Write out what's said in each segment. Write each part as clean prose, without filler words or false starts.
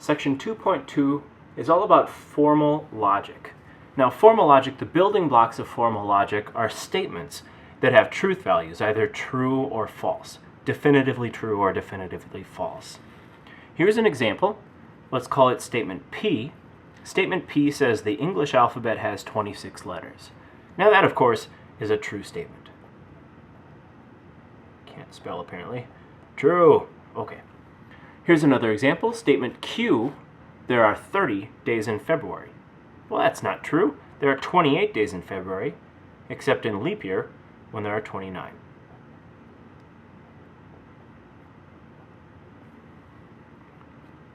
Section 2.2 is all about formal logic. Now, formal logic, the building blocks of formal logic are statements that have truth values, either true or false, definitively true or definitively false. Here's an example. Let's call it statement P. Statement P says the English alphabet has 26 letters. Now that, of course, is a true statement. Can't spell, apparently. True. Okay. Here's another example. Statement Q, there are 30 days in February. Well, that's not true. There are 28 days in February, except in leap year, when there are 29.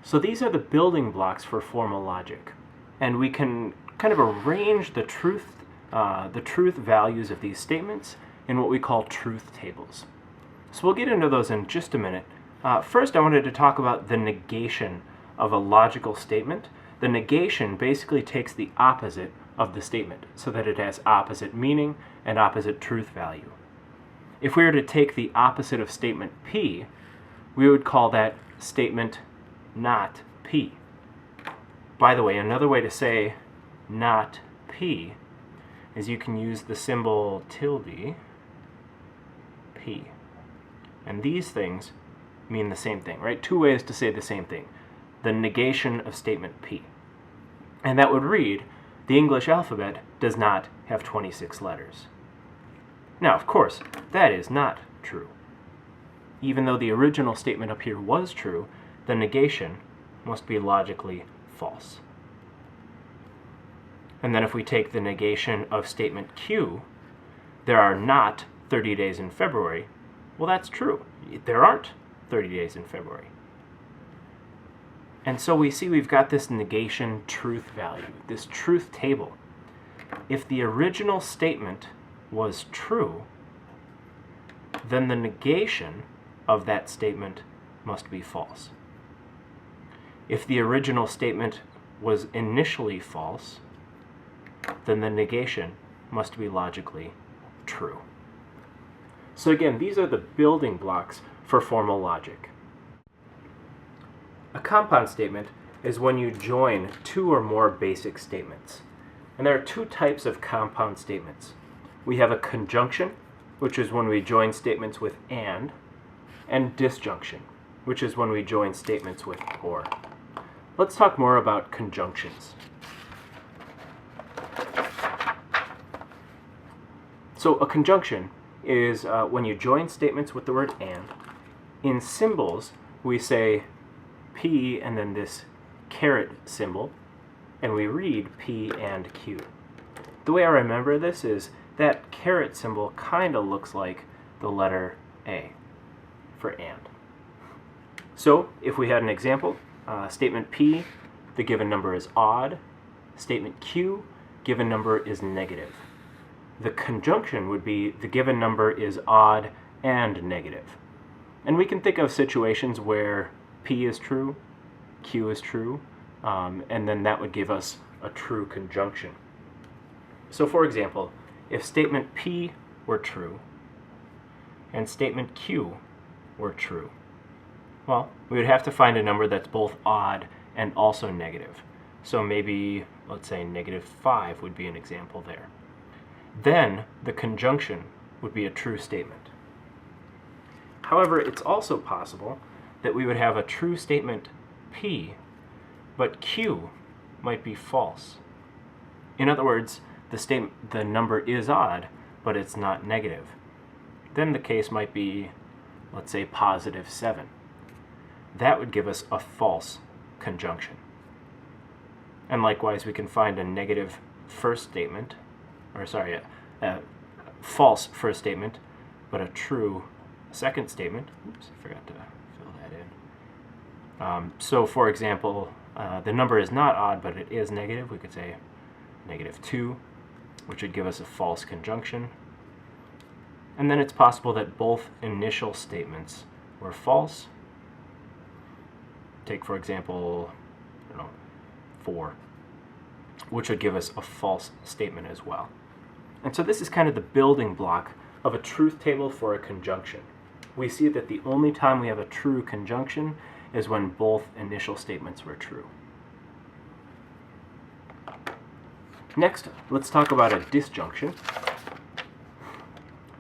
So these are the building blocks for formal logic. And we can kind of arrange the truth values of these statements in what we call truth tables. So we'll get into those in just a minute. First, I wanted to talk about the negation of a logical statement. The negation basically takes the opposite of the statement so that it has opposite meaning and opposite truth value. If we were to take the opposite of statement P, we would call that statement not P. By the way, another way to say not P is you can use the symbol tilde, P. And these things mean the same thing, right? Two ways to say the same thing. The negation of statement P. And that would read, the English alphabet does not have 26 letters. Now, of course, that is not true. Even though the original statement up here was true, the negation must be logically false. And then if we take the negation of statement Q, there are not 30 days in February, well, that's true. There aren't 30 days in February. And so we see we've got this negation truth value, this truth table. If the original statement was true, then the negation of that statement must be false. If the original statement was initially false, then the negation must be logically true. So again, these are the building blocks for formal logic. A compound statement is when you join two or more basic statements. And there are two types of compound statements. We have a conjunction, which is when we join statements with and disjunction, which is when we join statements with or. Let's talk more about conjunctions. So a conjunction is when you join statements with the word and. In symbols, we say P and then this caret symbol, and we read P and Q. The way I remember this is that caret symbol kind of looks like the letter A for and. So if we had an example, statement P, the given number is odd. Statement Q, given number is negative. The conjunction would be the given number is odd and negative. And we can think of situations where P is true, Q is true, and then that would give us a true conjunction. So for example, if statement P were true and statement Q were true, well, we would have to find a number that's both odd and also negative. So maybe, let's say, -5 would be an example there. Then the conjunction would be a true statement. However, it's also possible that we would have a true statement P, but Q might be false. In other words, the number is odd, but it's not negative. Then the case might be, let's say, +7. That would give us a false conjunction. And likewise, we can find a negative first statement, a false first statement, but a true second statement. Oops, I forgot to fill that in. So for example, the number is not odd, but it is negative. We could say -2, which would give us a false conjunction. And then it's possible that both initial statements were false. Take, for example, 4, which would give us a false statement as well. And so this is kind of the building block of a truth table for a conjunction. We see that the only time we have a true conjunction is when both initial statements were true. Next, let's talk about a disjunction.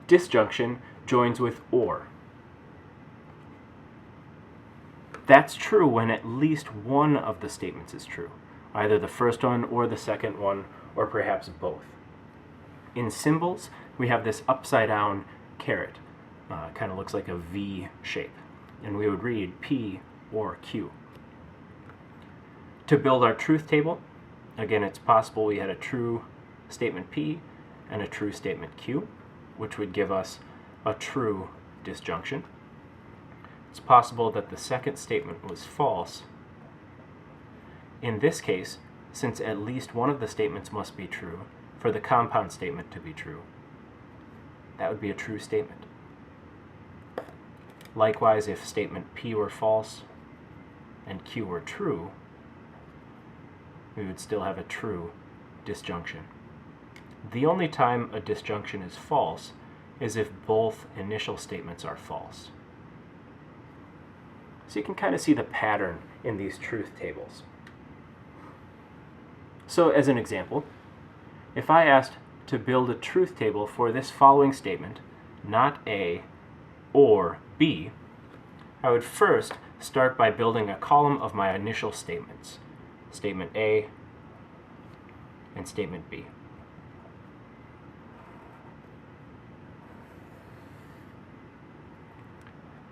Disjunction joins with or. That's true when at least one of the statements is true, either the first one or the second one, or perhaps both. In symbols, we have this upside down caret. Kind of looks like a V shape, and we would read P or Q. To build our truth table, again, it's possible we had a true statement P and a true statement Q, which would give us a true disjunction. It's possible that the second statement was false. In this case, since at least one of the statements must be true for the compound statement to be true, that would be a true statement. Likewise, if statement P were false and Q were true, we would still have a true disjunction. The only time a disjunction is false is if both initial statements are false. So you can kind of see the pattern in these truth tables. So as an example, if I asked to build a truth table for this following statement, not A or B, I would first start by building a column of my initial statements, statement A and statement B.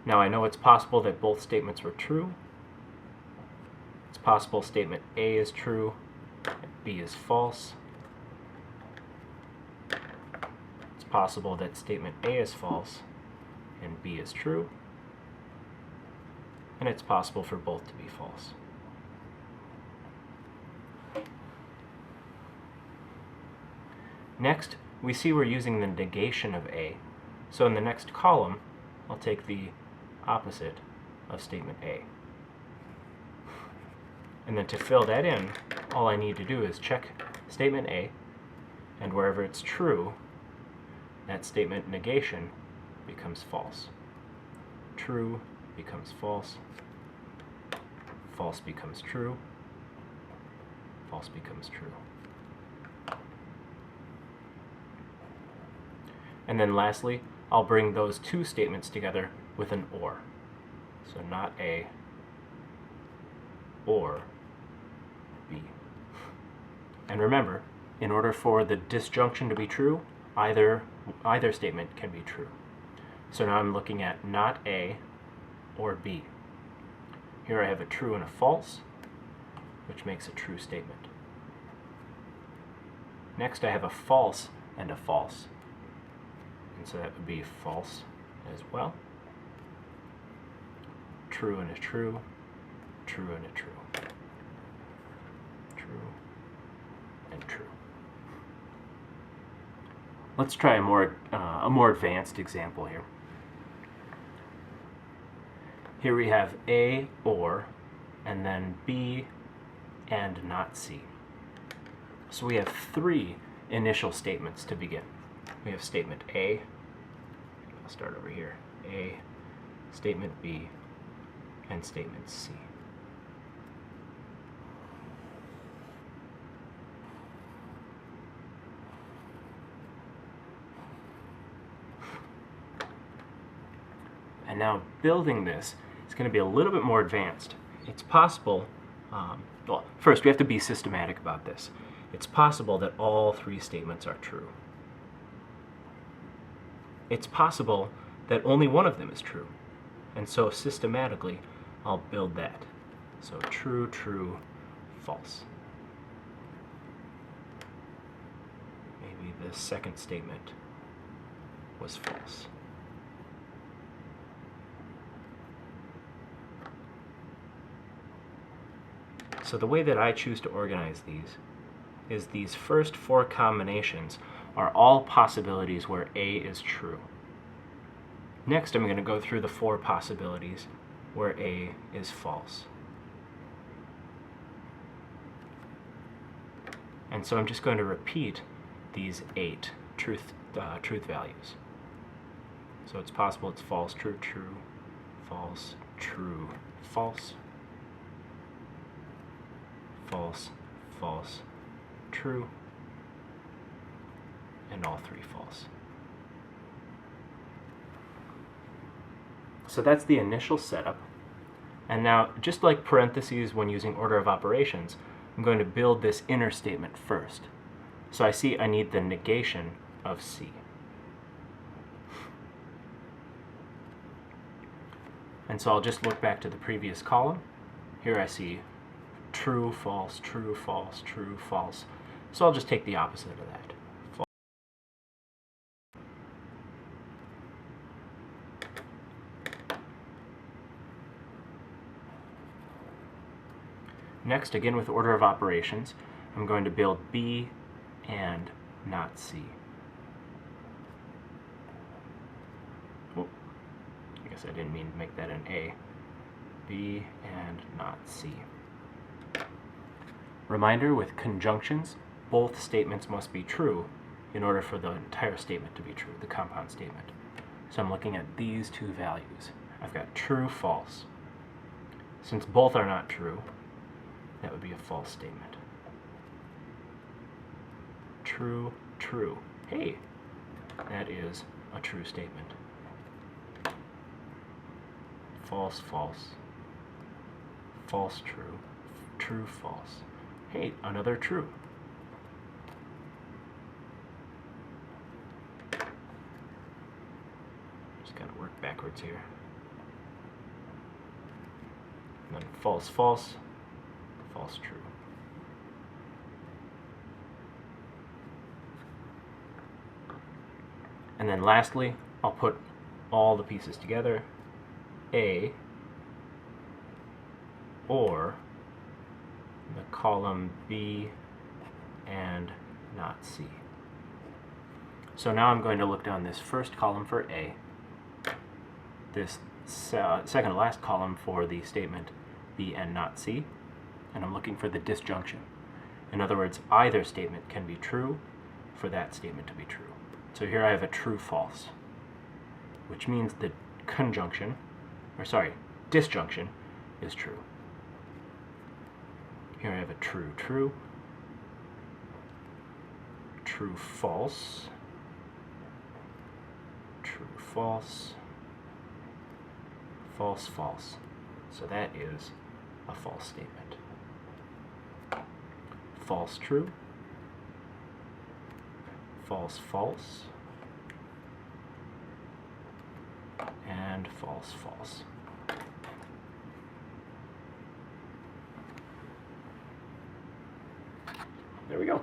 Now I know it's possible that both statements were true. It's possible statement A is true and B is false. It's possible that statement A is false and B is true. And it's possible for both to be false. Next, we see we're using the negation of A. So in the next column, I'll take the opposite of statement A. And then to fill that in, all I need to do is check statement A, and wherever it's true, that statement negation becomes false. True becomes false. False becomes true. False becomes true. And then lastly, I'll bring those two statements together with an or. So not A or B. And remember, in order for the disjunction to be true, either statement can be true. So now I'm looking at not A or B. Here I have a true and a false, which makes a true statement. Next I have a false and a false. And so that would be false as well. True and a true, true and a true, true and true. Let's try a more advanced example here. Here we have A or, and then B and not C. So we have three initial statements to begin. We have statement A, I'll start over here, A, statement B, and statement C. And now building this is going to be a little bit more advanced. It's possible, well, first we have to be systematic about this. It's possible that all three statements are true. It's possible that only one of them is true. And so systematically, I'll build that. So true, true, false. Maybe the second statement was false. So the way that I choose to organize these is these first four combinations are all possibilities where A is true. Next, I'm going to go through the four possibilities where A is false. And so I'm just going to repeat these 8 truth values. So it's possible it's false, true, true, false, true, false, false, false, true, and all three false. So that's the initial setup. And now, just like parentheses when using order of operations, I'm going to build this inner statement first. So I see I need the negation of C. And so I'll just look back to the previous column. Here I see true, false, true, false, true, false. So I'll just take the opposite of that. False. Next, again with order of operations, I'm going to build B and not C. Oh, I guess I didn't mean to make that an A. B and not C. Reminder, with conjunctions, both statements must be true in order for the entire statement to be true, the compound statement. So I'm looking at these two values. I've got true, false. Since both are not true, that would be a false statement. True, true. Hey, that is a true statement. False, false. False, true. True, false. Hey, another true. Just kind of work backwards here. And then false, false. False, true. And then lastly, I'll put all the pieces together. A or the column B and not C. So now I'm going to look down this first column for A, this second to last column for the statement B and not C, and I'm looking for the disjunction. In other words, either statement can be true for that statement to be true. So here I have a true false, which means the disjunction is true. Here I have a true true, true false, true false, false false. So that is a false statement. False true, false false, and false false. There we go.